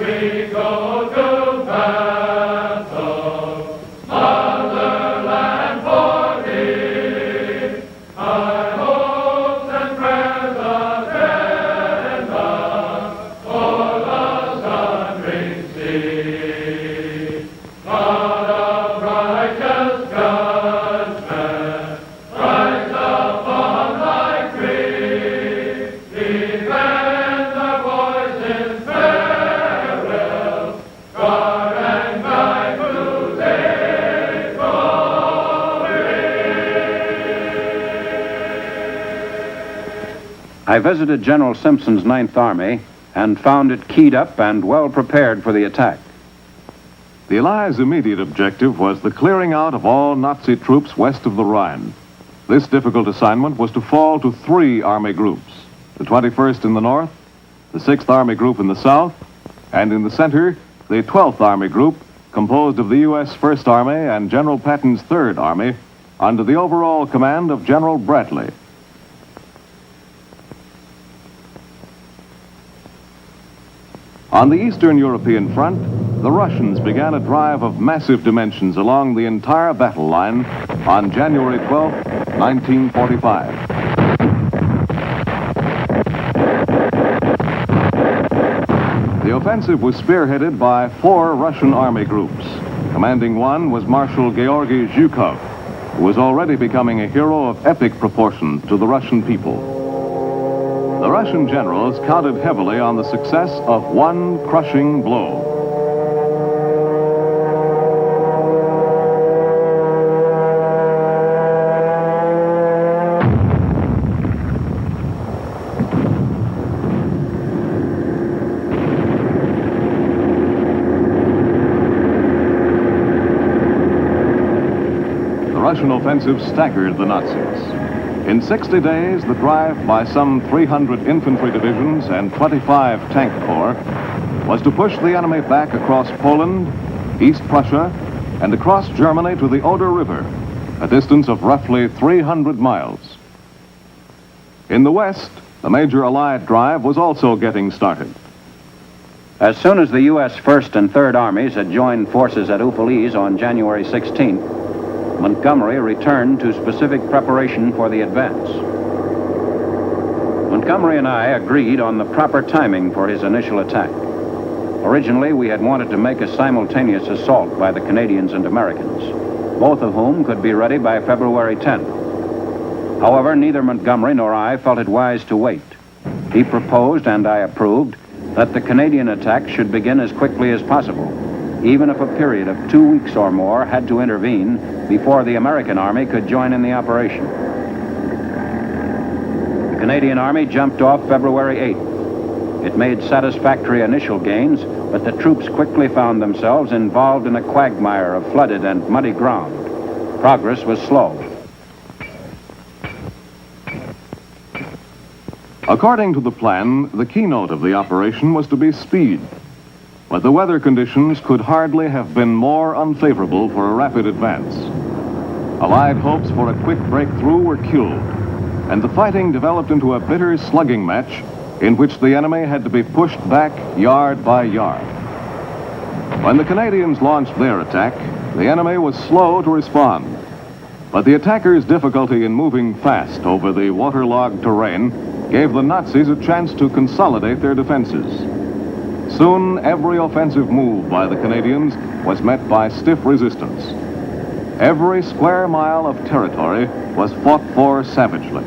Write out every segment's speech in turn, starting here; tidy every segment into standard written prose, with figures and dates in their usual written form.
we go to battle, motherland for thee, our hopes and prayers attend for the thundering sea. God of righteous judgment, rise upon thy tree, defend our voices farewell, guard and guide to safe glory. I visited General Simpson's 9th Army and found it keyed up and well prepared for the attack. The Allies' immediate objective was the clearing out of all Nazi troops west of the Rhine. This difficult assignment was to fall to 3 army groups: the 21st in the north, the 6th Army Group in the south, and in the center, the 12th Army Group, composed of the U.S. 1st Army and General Patton's 3rd Army, under the overall command of General Bradley. On the Eastern European front, the Russians began a drive of massive dimensions along the entire battle line on January 12, 1945. The offensive was spearheaded by 4 Russian army groups. Commanding one was Marshal Georgy Zhukov, who was already becoming a hero of epic proportions to the Russian people. The Russian generals counted heavily on the success of one crushing blow. The Russian offensive staggered the Nazis. In 60 days, the drive by some 300 infantry divisions and 25 tank corps was to push the enemy back across Poland, East Prussia, and across Germany to the Oder River, a distance of roughly 300 miles. In the west, the major Allied drive was also getting started. As soon as the U.S. 1st and 3rd Armies had joined forces at Uffalese on January 16th, Montgomery returned to specific preparation for the advance. Montgomery and I agreed on the proper timing for his initial attack. Originally, we had wanted to make a simultaneous assault by the Canadians and Americans, both of whom could be ready by February 10th. However, neither Montgomery nor I felt it wise to wait. He proposed, and I approved, that the Canadian attack should begin as quickly as possible, even if a period of 2 weeks or more had to intervene before the American Army could join in the operation. The Canadian Army jumped off February 8th. It made satisfactory initial gains, but the troops quickly found themselves involved in a quagmire of flooded and muddy ground. Progress was slow. According to the plan, the keynote of the operation was to be speed. But the weather conditions could hardly have been more unfavorable for a rapid advance. Allied hopes for a quick breakthrough were killed, and the fighting developed into a bitter slugging match in which the enemy had to be pushed back yard by yard. When the Canadians launched their attack, the enemy was slow to respond. But the attackers' difficulty in moving fast over the waterlogged terrain gave the Nazis a chance to consolidate their defenses. Soon, every offensive move by the Canadians was met by stiff resistance. Every square mile of territory was fought for savagely.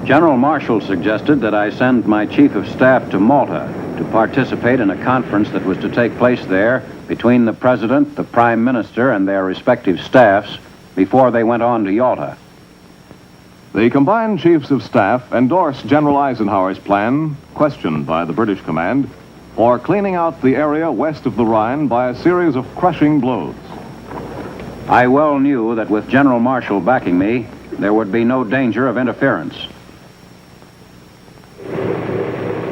General Marshall suggested that I send my Chief of Staff to Malta to participate in a conference that was to take place there between the President, the Prime Minister, and their respective staffs before they went on to Yalta. The combined chiefs of staff endorsed General Eisenhower's plan, questioned by the British command, for cleaning out the area west of the Rhine by a series of crushing blows. I well knew that with General Marshall backing me, there would be no danger of interference.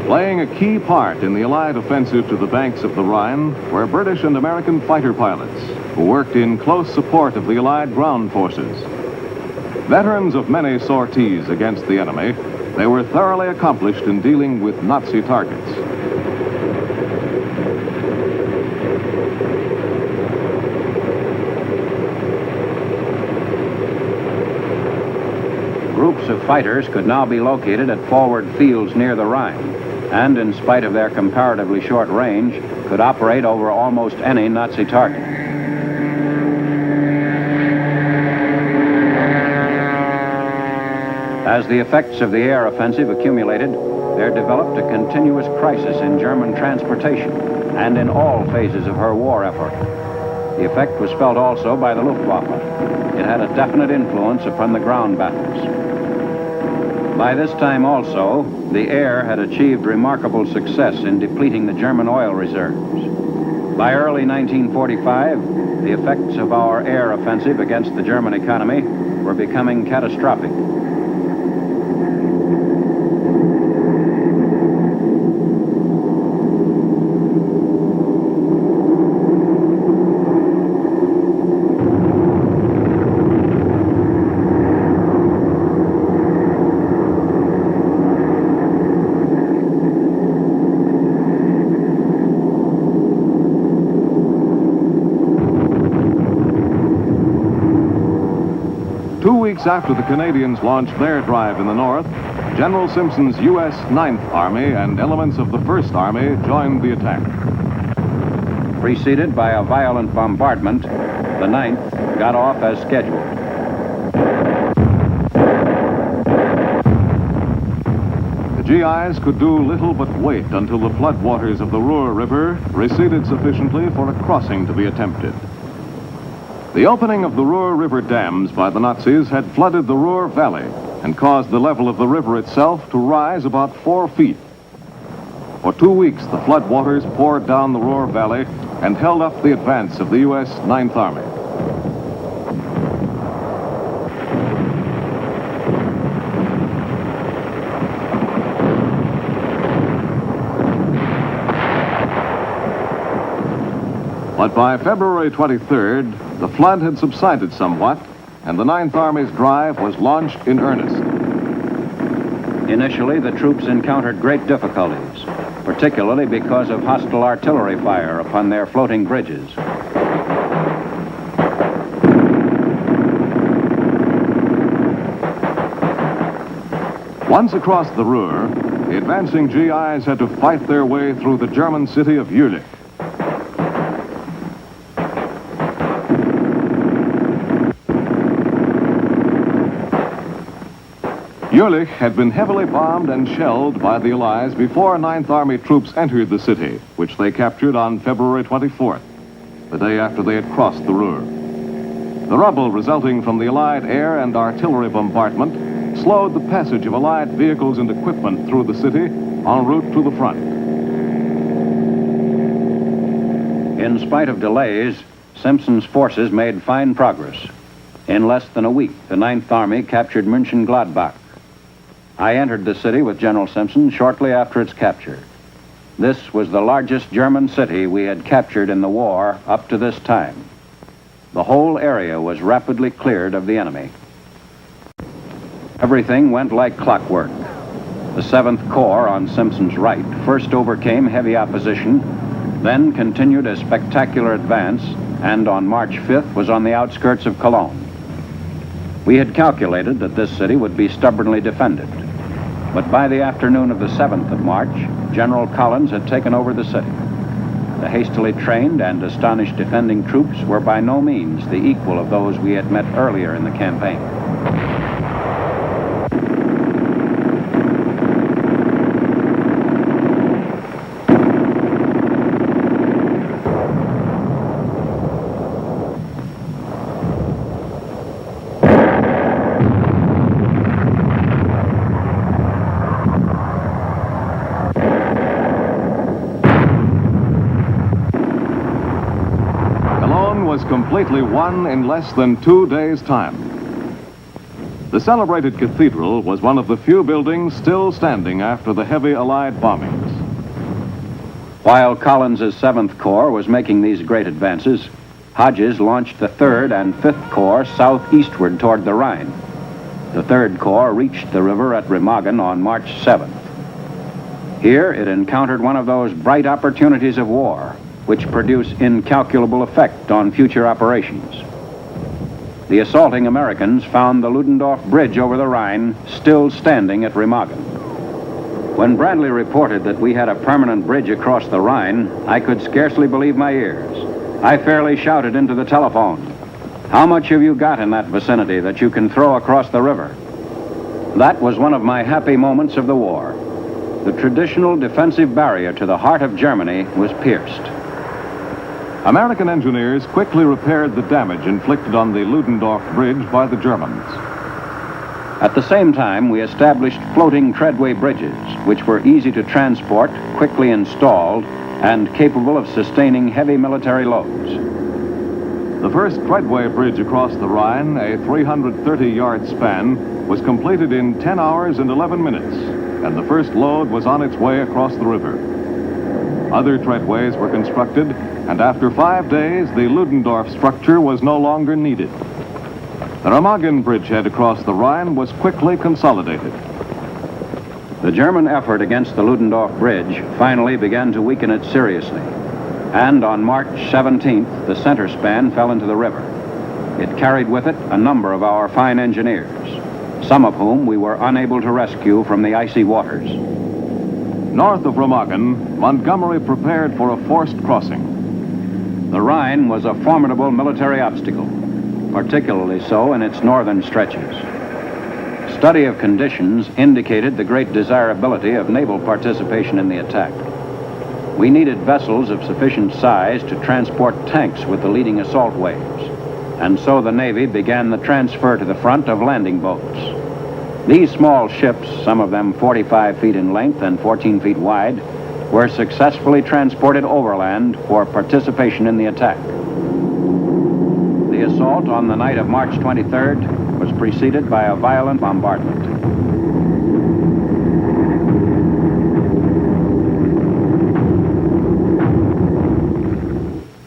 Playing a key part in the Allied offensive to the banks of the Rhine were British and American fighter pilots who worked in close support of the Allied ground forces. Veterans of many sorties against the enemy, they were thoroughly accomplished in dealing with Nazi targets. Groups of fighters could now be located at forward fields near the Rhine, and in spite of their comparatively short range, could operate over almost any Nazi target. As the effects of the air offensive accumulated, there developed a continuous crisis in German transportation and in all phases of her war effort. The effect was felt also by the Luftwaffe. It had a definite influence upon the ground battles. By this time also, the air had achieved remarkable success in depleting the German oil reserves. By early 1945, the effects of our air offensive against the German economy were becoming catastrophic. After the Canadians launched their drive in the north, General Simpson's U.S. 9th Army and elements of the 1st Army joined the attack. Preceded by a violent bombardment, the 9th got off as scheduled. The GIs could do little but wait until the floodwaters of the Ruhr River receded sufficiently for a crossing to be attempted. The opening of the Ruhr River dams by the Nazis had flooded the Ruhr Valley and caused the level of the river itself to rise about 4 feet. For 2 weeks, the floodwaters poured down the Ruhr Valley and held up the advance of the U.S. 9th Army. But by February 23rd, the flood had subsided somewhat, and the 9th Army's drive was launched in earnest. Initially, the troops encountered great difficulties, particularly because of hostile artillery fire upon their floating bridges. Once across the Ruhr, the advancing GIs had to fight their way through the German city of Jülich. Jülich had been heavily bombed and shelled by the Allies before 9th Army troops entered the city, which they captured on February 24th, the day after they had crossed the Ruhr. The rubble resulting from the Allied air and artillery bombardment slowed the passage of Allied vehicles and equipment through the city en route to the front. In spite of delays, Simpson's forces made fine progress. In less than a week, the 9th Army captured Mönchengladbach. I entered the city with General Simpson shortly after its capture. This was the largest German city we had captured in the war up to this time. The whole area was rapidly cleared of the enemy. Everything went like clockwork. The 7th Corps on Simpson's right first overcame heavy opposition, then continued a spectacular advance, and on March 5th was on the outskirts of Cologne. We had calculated that this city would be stubbornly defended. But by the afternoon of the 7th of March, General Collins had taken over the city. The hastily trained and astonished defending troops were by no means the equal of those we had met earlier in the campaign. Completely won in less than 2 days' time. The celebrated cathedral was one of the few buildings still standing after the heavy Allied bombings. While Collins's 7th Corps was making these great advances, Hodges launched the 3rd and 5th Corps southeastward toward the Rhine. The 3rd Corps reached the river at Remagen on March 7th. Here it encountered one of those bright opportunities of war which produce incalculable effect on future operations. The assaulting Americans found the Ludendorff Bridge over the Rhine still standing at Remagen. When Bradley reported that we had a permanent bridge across the Rhine, I could scarcely believe my ears. I fairly shouted into the telephone, "How much have you got in that vicinity that you can throw across the river?" That was one of my happy moments of the war. The traditional defensive barrier to the heart of Germany was pierced. American engineers quickly repaired the damage inflicted on the Ludendorff Bridge by the Germans. At the same time, we established floating treadway bridges, which were easy to transport, quickly installed, and capable of sustaining heavy military loads. The first treadway bridge across the Rhine, a 330-yard span, was completed in 10 hours and 11 minutes, and the first load was on its way across the river. Other treadways were constructed, and after 5 days, the Ludendorff structure was no longer needed. The Remagen bridgehead across the Rhine was quickly consolidated. The German effort against the Ludendorff Bridge finally began to weaken it seriously, and on March 17th, the center span fell into the river. It carried with it a number of our fine engineers, some of whom we were unable to rescue from the icy waters. North of Remagen, Montgomery prepared for a forced crossing. The Rhine was a formidable military obstacle, particularly so in its northern stretches. Study of conditions indicated the great desirability of naval participation in the attack. We needed vessels of sufficient size to transport tanks with the leading assault waves, and so the Navy began the transfer to the front of landing boats. These small ships, some of them 45 feet in length and 14 feet wide, were successfully transported overland for participation in the attack. The assault on the night of March 23rd was preceded by a violent bombardment.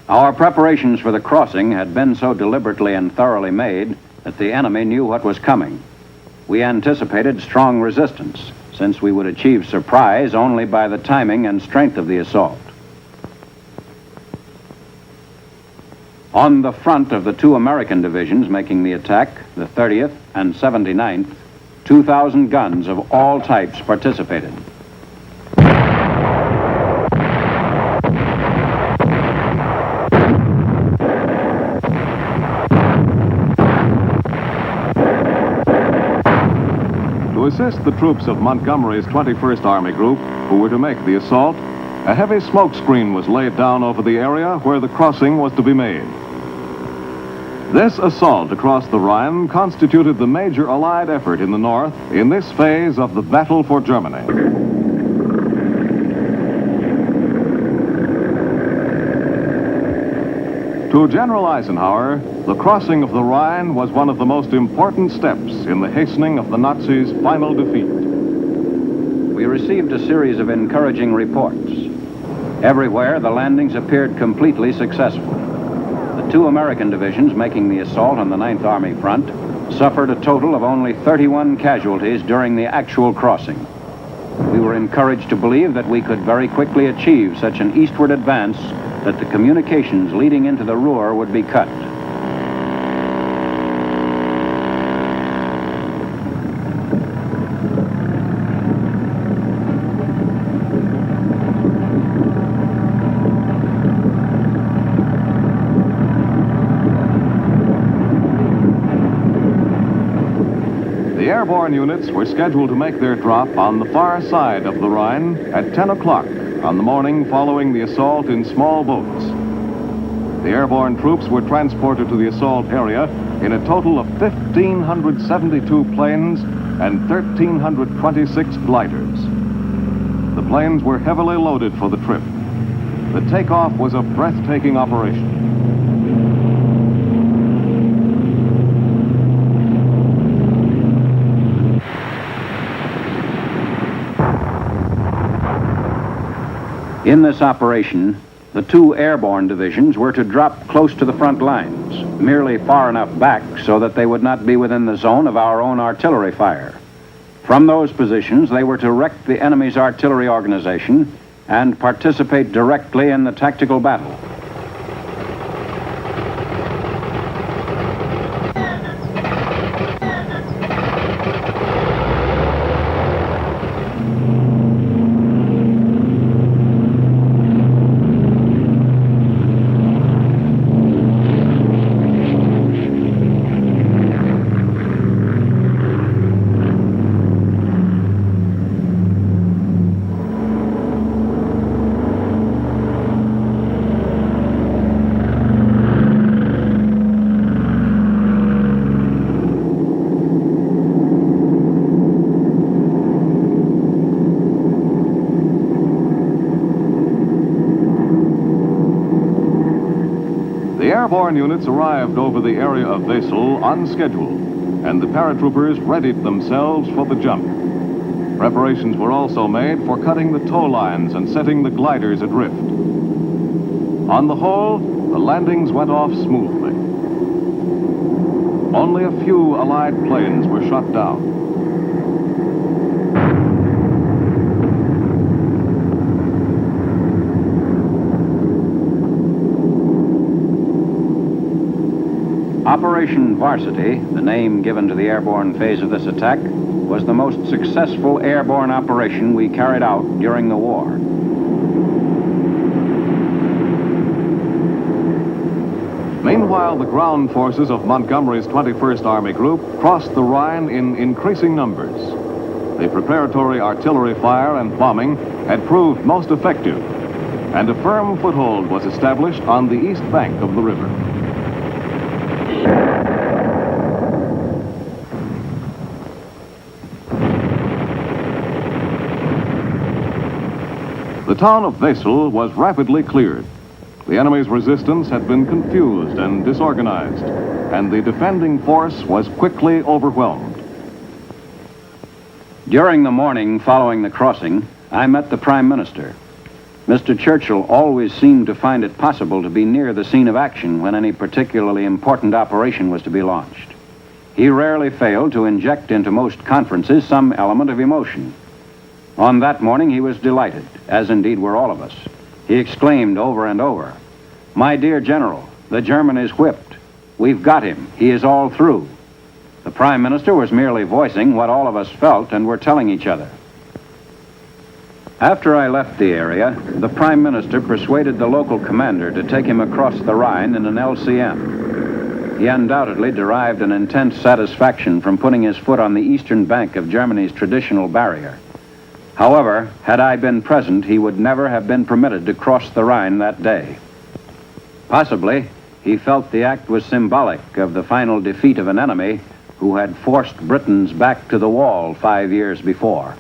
Our preparations for the crossing had been so deliberately and thoroughly made that the enemy knew what was coming. We anticipated strong resistance, since we would achieve surprise only by the timing and strength of the assault. On the front of the 2 American divisions making the attack, the 30th and 79th, 2,000 guns of all types participated. To assist the troops of Montgomery's 21st Army Group, who were to make the assault, a heavy smoke screen was laid down over the area where the crossing was to be made. This assault across the Rhine constituted the major Allied effort in the North in this phase of the battle for Germany. To General Eisenhower, the crossing of the Rhine was one of the most important steps in the hastening of the Nazis' final defeat. We received a series of encouraging reports. Everywhere, the landings appeared completely successful. The 2 American divisions making the assault on the 9th Army front suffered a total of only 31 casualties during the actual crossing. We were encouraged to believe that we could very quickly achieve such an eastward advance that the communications leading into the Ruhr would be cut. The airborne units were scheduled to make their drop on the far side of the Rhine at 10 o'clock on the morning following the assault in small boats. The airborne troops were transported to the assault area in a total of 1,572 planes and 1,326 gliders. The planes were heavily loaded for the trip. The takeoff was a breathtaking operation. In this operation, the two airborne divisions were to drop close to the front lines, merely far enough back so that they would not be within the zone of our own artillery fire. From those positions, they were to wreck the enemy's artillery organization and participate directly in the tactical battle. Airborne units arrived over the area of Wesel on schedule, and the paratroopers readied themselves for the jump. Preparations were also made for cutting the tow lines and setting the gliders adrift. On the whole, the landings went off smoothly. Only a few Allied planes were shot down. Operation Varsity, the name given to the airborne phase of this attack, was the most successful airborne operation we carried out during the war. Meanwhile, the ground forces of Montgomery's 21st Army Group crossed the Rhine in increasing numbers. The preparatory artillery fire and bombing had proved most effective, and a firm foothold was established on the east bank of the river. The town of Wesel was rapidly cleared. The enemy's resistance had been confused and disorganized, and the defending force was quickly overwhelmed. During the morning following the crossing, I met the Prime Minister. Mr. Churchill always seemed to find it possible to be near the scene of action when any particularly important operation was to be launched. He rarely failed to inject into most conferences some element of emotion. On that morning, he was delighted, as indeed were all of us. He exclaimed over and over, "My dear General, the German is whipped. We've got him. He is all through." The Prime Minister was merely voicing what all of us felt and were telling each other. After I left the area, the Prime Minister persuaded the local commander to take him across the Rhine in an LCM. He undoubtedly derived an intense satisfaction from putting his foot on the eastern bank of Germany's traditional barrier. However, had I been present, he would never have been permitted to cross the Rhine that day. Possibly, he felt the act was symbolic of the final defeat of an enemy who had forced Britons back to the wall 5 years before.